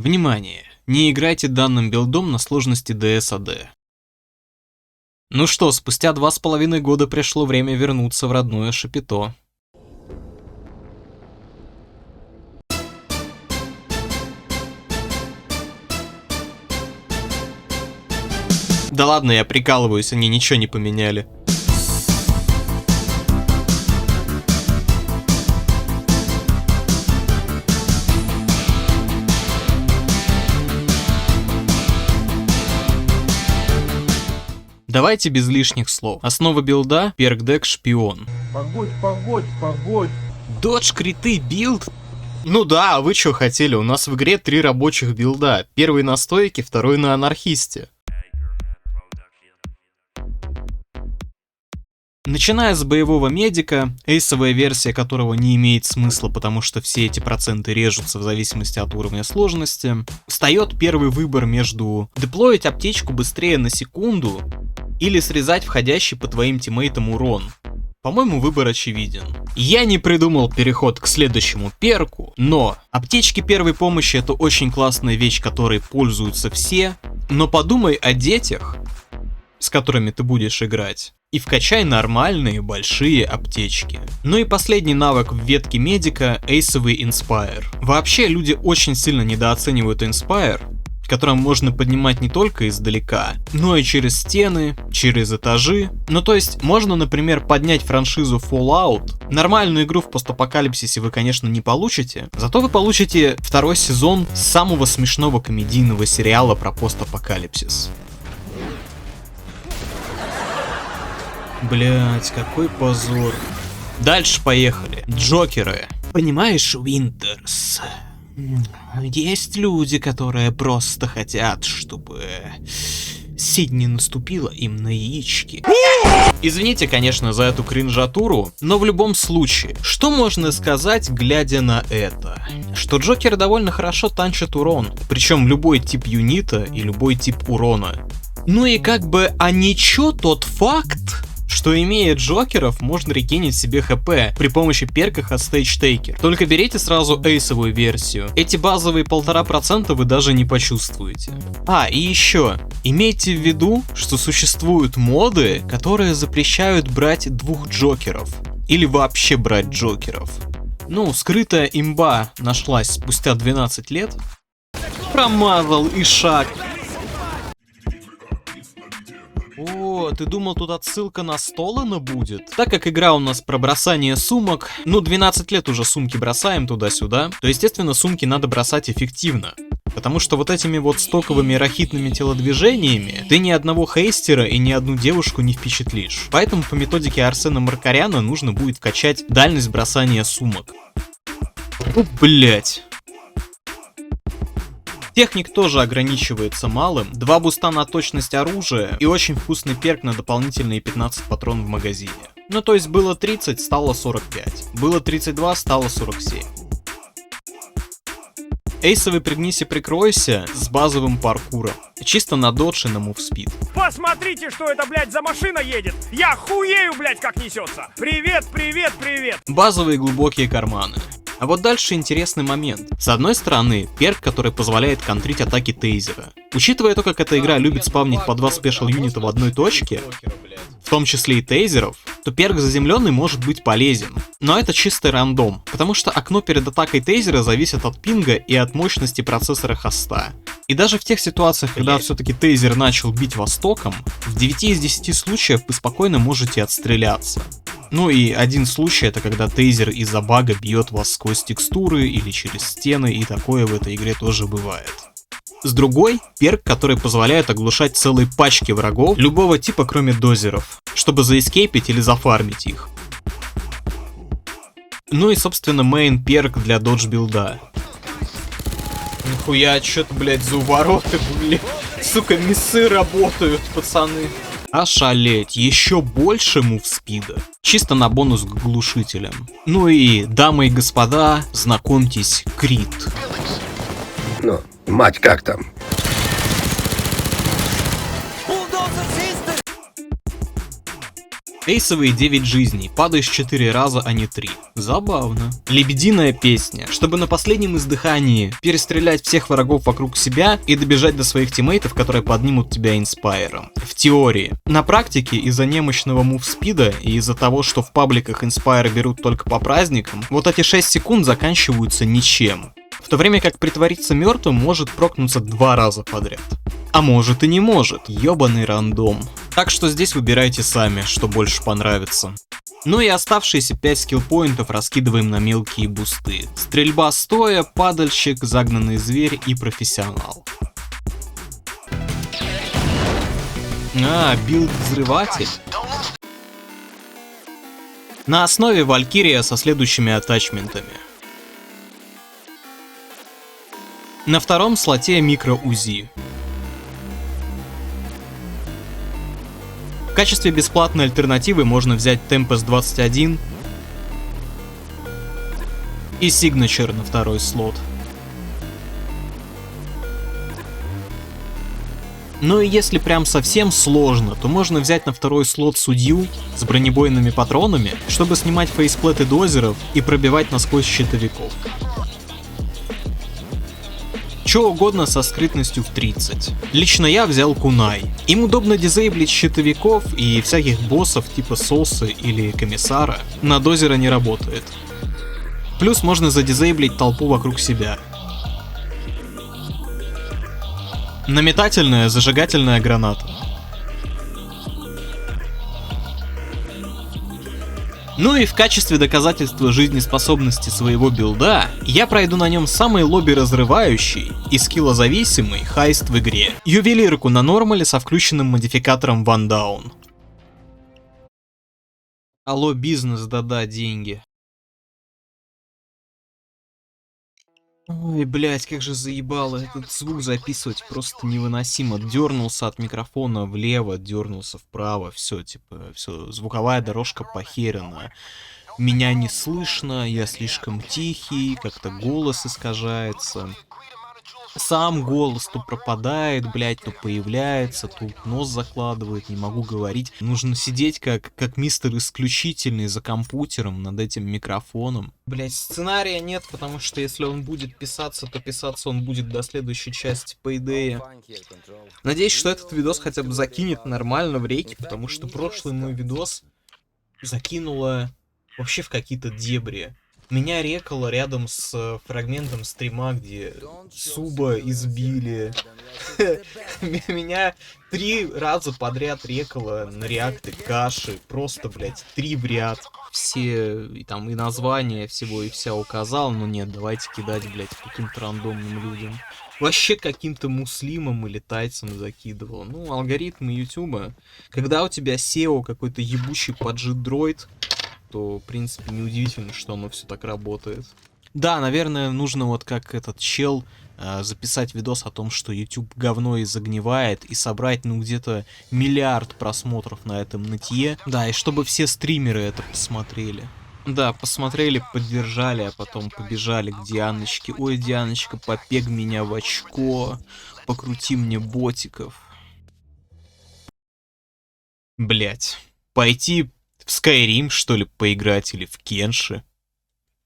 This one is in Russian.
Внимание! Не играйте данным билдом на сложности DS-AD. Ну что, спустя 2,5 года пришло время вернуться в родное Шапито. Да ладно, я прикалываюсь, они ничего не поменяли. Давайте без лишних слов. Основа билда — перк-дек Шпион. Погодь. Додж криты билд? Ну да, а вы что хотели? У нас в игре 3 рабочих билда. Первый на стойке, второй на анархисте. Начиная с боевого медика, эйсовая версия которого не имеет смысла, потому что все эти проценты режутся в зависимости от уровня сложности, встает первый выбор между деплоить аптечку быстрее на секунду или срезать входящий по твоим тиммейтам урон. По-моему, выбор очевиден. Я не придумал переход к следующему перку, но аптечки первой помощи — это очень классная вещь, которой пользуются все, но подумай о детях, с которыми ты будешь играть, и вкачай нормальные большие аптечки. Ну и последний навык в ветке медика — эйсовый Inspire. Вообще люди очень сильно недооценивают Inspire, которым можно поднимать не только издалека, но и через стены, через этажи. Ну то есть можно, например, поднять франшизу Fallout. Нормальную игру в постапокалипсисе вы, конечно, не получите, зато вы получите второй сезон самого смешного комедийного сериала про постапокалипсис. Блять, какой позор. Дальше поехали. Джокеры. Понимаешь, Винтерс, есть люди, которые просто хотят, чтобы Сидни наступила им на яички. Извините, конечно, за эту кринжатуру, но в любом случае, что можно сказать, глядя на это? Что Джокеры довольно хорошо танчат урон, причем любой тип юнита и любой тип урона. Ну и как бы, а ничего тот факт, что имея Джокеров, можно рекинить себе хп при помощи перка Hostage Taker. Только берите сразу эйсовую версию. Эти базовые 1,5% вы даже не почувствуете. А, и еще, имейте в виду, что существуют моды, которые запрещают брать 2 Джокеров. Или вообще брать Джокеров. Ну, скрытая имба нашлась спустя 12 лет. Промазал и шаг. О, ты думал, тут отсылка на Столана будет? Так как игра у нас про бросание сумок, ну 12 лет уже сумки бросаем туда-сюда, то естественно сумки надо бросать эффективно. Потому что вот этими вот стоковыми рахитными телодвижениями ты ни одного хейстера и ни одну девушку не впечатлишь. Поэтому по методике Арсена Маркаряна нужно будет качать дальность бросания сумок. О, блять. Техник тоже ограничивается малым, 2 буста на точность оружия и очень вкусный перк на дополнительные 15 патрон в магазине. Ну то есть было 30, стало 45, было 32, стало 47. Эйсовый пригнись и прикройся с базовым паркуром, чисто на додж и на мувспид. Посмотрите, что это, блядь, за машина едет! Я хуею, блядь, как несется! Привет! Базовые глубокие карманы. А вот дальше интересный момент. С одной стороны, перк, который позволяет контрить атаки тейзера. Учитывая то, как эта игра любит спавнить по 2 спешл юнита в одной точке, в том числе и тейзеров, то перк заземленный может быть полезен. Но это чистый рандом, потому что окно перед атакой тейзера зависит от пинга и от мощности процессора хоста. И даже в тех ситуациях, когда все-таки тейзер начал бить вас током, в 9 из 10 случаев вы спокойно можете отстреляться. Ну и один случай — это когда тейзер из-за бага бьет вас сквозь текстуры или через стены, и такое в этой игре тоже бывает. С другой, перк, который позволяет оглушать целые пачки врагов любого типа, кроме дозеров, чтобы заэскейпить или зафармить их. Ну и собственно мейн перк для додж билда. Нихуя, чё-то, блять, за увороты, блин. Сука, миссы работают, пацаны. Ошалеть, еще больше мувспида. Чисто на бонус к глушителям. Ну и, дамы и господа, знакомьтесь, Крит. Ну, мать, как там? Эйсовые 9 жизней, падаешь 4 раза, а не 3. Забавно. Лебединая песня. Чтобы на последнем издыхании перестрелять всех врагов вокруг себя и добежать до своих тиммейтов, которые поднимут тебя инспайром. В теории. На практике, из-за немощного мувспида и из-за того, что в пабликах инспайры берут только по праздникам, вот эти 6 секунд заканчиваются ничем. В то время как притвориться мертвым может прокнуться 2 раза подряд. А может и не может, ёбаный рандом. Так что здесь выбирайте сами, что больше понравится. Ну и оставшиеся 5 скиллпоинтов раскидываем на мелкие бусты. Стрельба стоя, падальщик, загнанный зверь и профессионал. Билд-взрыватель. На основе Валькирия со следующими атачментами. На втором слоте микро-УЗИ. В качестве бесплатной альтернативы можно взять Tempest 21 и Signature на второй слот. Ну и если прям совсем сложно, то можно взять на второй слот судью с бронебойными патронами, чтобы снимать фейсплеты дозеров и пробивать насквозь щитовиков. Что угодно со скрытностью в 30. Лично я взял Кунай. Им удобно дизейблить щитовиков и всяких боссов типа Сосы или Комиссара. На дозера не работает. Плюс можно задизейблить толпу вокруг себя. Наметательная зажигательная граната. Ну и в качестве доказательства жизнеспособности своего билда, я пройду на нем самый лобби-разрывающий и скиллозависимый хайст в игре. Ювелирку на нормале со включенным модификатором One Down. Алло, бизнес, да-да, деньги. Ой, блять, как же заебало этот звук записывать, просто невыносимо. Дернулся от микрофона влево, дернулся вправо, все, типа, все, звуковая дорожка похерена. Меня не слышно, я слишком тихий, как-то голос искажается. Сам голос то пропадает, блять, то появляется, тут нос закладывает, не могу говорить. Нужно сидеть как мистер Исключительный за компьютером над этим микрофоном. Блять, сценария нет, потому что если он будет писаться, то писаться он будет до следующей части Payday. Надеюсь, что этот видос хотя бы закинет нормально в рейки, потому что прошлый мой видос закинуло вообще в какие-то дебри. Меня рекало рядом с фрагментом стрима, где Суба избили. Меня 3 раза подряд рекало на реакты каши. Просто, блять, 3 в ряд. Все, и там, и названия всего и вся указал. Но нет, давайте кидать, блять, каким-то рандомным людям. Вообще каким-то муслимам или тайцам закидывал. Ну, алгоритмы ютуба. Когда у тебя SEO какой-то ебучий поджит-дроид, то, в принципе, неудивительно, что оно все так работает. Да, наверное, нужно вот как этот чел записать видос о том, что YouTube говно и загнивает, и собрать, ну, где-то 1 миллиард просмотров на этом нытье. Да, и чтобы все стримеры это посмотрели. Да, посмотрели, поддержали, а потом побежали к Дианочке. Ой, Дианочка, попег меня в очко, покрути мне ботиков. Блять, пойти в Skyrim, что ли, поиграть, или в Кенши.